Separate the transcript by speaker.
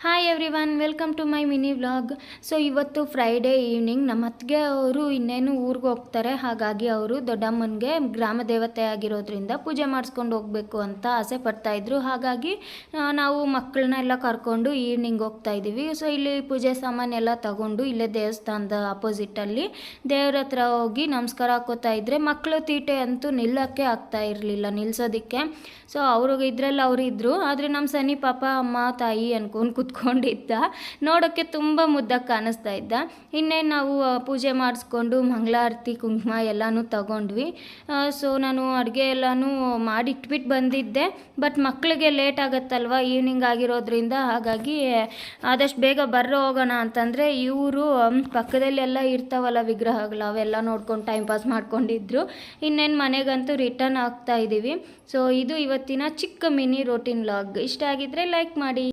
Speaker 1: Hi everyone, welcome to my mini vlog. So ಇವತ್ತು Friday evening ನಮ್ಮ ಅತ್ತಿಗೆ ಅವರು ಇನ್ನೇನು ಊರಿಗೆ ಹೋಗ್ತಾರೆ. ಹಾಗಾಗಿ ಅವರು ದೊಡ್ಡಮ್ಮನಿಗೆ ಗ್ರಾಮ ದೇವತೆ ಆಗಿರೋದ್ರಿಂದ ಪೂಜೆ ಮಾಡಿಸ್ಕೊಂಡು ಹೋಗಬೇಕು ಅಂತ ಆಸೆ ಪಡ್ತಾಯಿದ್ರು. ಹಾಗಾಗಿ ನಾವು ಮಕ್ಕಳನ್ನೆಲ್ಲ ಕರ್ಕೊಂಡು ಈವ್ನಿಂಗ್ ಹೋಗ್ತಾ ಇದ್ದೀವಿ. ಸೊ ಇಲ್ಲಿ ಪೂಜೆ ಸಾಮಾನೆಲ್ಲ ತಗೊಂಡು ಇಲ್ಲೇ ದೇವಸ್ಥಾನದ ಅಪೋಸಿಟಲ್ಲಿ ದೇವ್ರ ಹತ್ರ ಹೋಗಿ ನಮಸ್ಕಾರ ಹಾಕೋತಾ ಇದ್ದರೆ ಮಕ್ಕಳು ತೀಟೆ ಅಂತೂ ನಿಲ್ಲೋಕ್ಕೆ ಆಗ್ತಾ ಇರಲಿಲ್ಲ, ನಿಲ್ಲಿಸೋದಕ್ಕೆ. ಸೊ ಅವ್ರಿಗೆ ಇದ್ರಲ್ಲಿ ಅವರು ಇದ್ದರು, ಆದರೆ ನಮ್ಮ ಸನಿ ಪಾಪ ಅಮ್ಮ ತಾಯಿ ಅನ್ಕೊಂಡು ಕುತ್ಕೊಂಡಿದ್ದ. ನೋಡೋಕ್ಕೆ ತುಂಬ ಮುದ್ದಾಗಿ ಕಾಣಿಸ್ತಾ ಇದ್ದ. ಇನ್ನೇನು ನಾವು ಪೂಜೆ ಮಾಡಿಸ್ಕೊಂಡು ಮಂಗಳಾರತಿ ಕುಂಕುಮ ಎಲ್ಲನೂ ತಗೊಂಡ್ವಿ. ಸೊ ನಾನು ಅಡುಗೆ ಎಲ್ಲನೂ ಮಾಡಿಟ್ಬಿಟ್ಟು ಬಂದಿದ್ದೆ. ಬಟ್ ಮಕ್ಕಳಿಗೆ ಲೇಟ್ ಆಗುತ್ತಲ್ವ ಈವ್ನಿಂಗ್ ಆಗಿರೋದ್ರಿಂದ, ಹಾಗಾಗಿ ಆದಷ್ಟು ಬೇಗ ಹೋಗೋಣ ಅಂತಂದರೆ ಇವರು ಪಕ್ಕದಲ್ಲೆಲ್ಲ ಇರ್ತಾವಲ್ಲ ವಿಗ್ರಹಗಳು, ಅವೆಲ್ಲ ನೋಡ್ಕೊಂಡು ಟೈಮ್ ಪಾಸ್ ಮಾಡ್ಕೊಂಡಿದ್ರು. ಇನ್ನೇನು ಮನೆಗಂತೂ ರಿಟರ್ನ್ ಆಗ್ತಾ ಇದ್ದೀವಿ. ಸೊ ಇದು ಇವತ್ತಿನ ಚಿಕ್ಕ ಮಿನಿ ರೋಟೀನ್ ವ್ಲಾಗ್. ಇಷ್ಟ ಆಗಿದ್ದರೆ ಲೈಕ್ ಮಾಡಿ.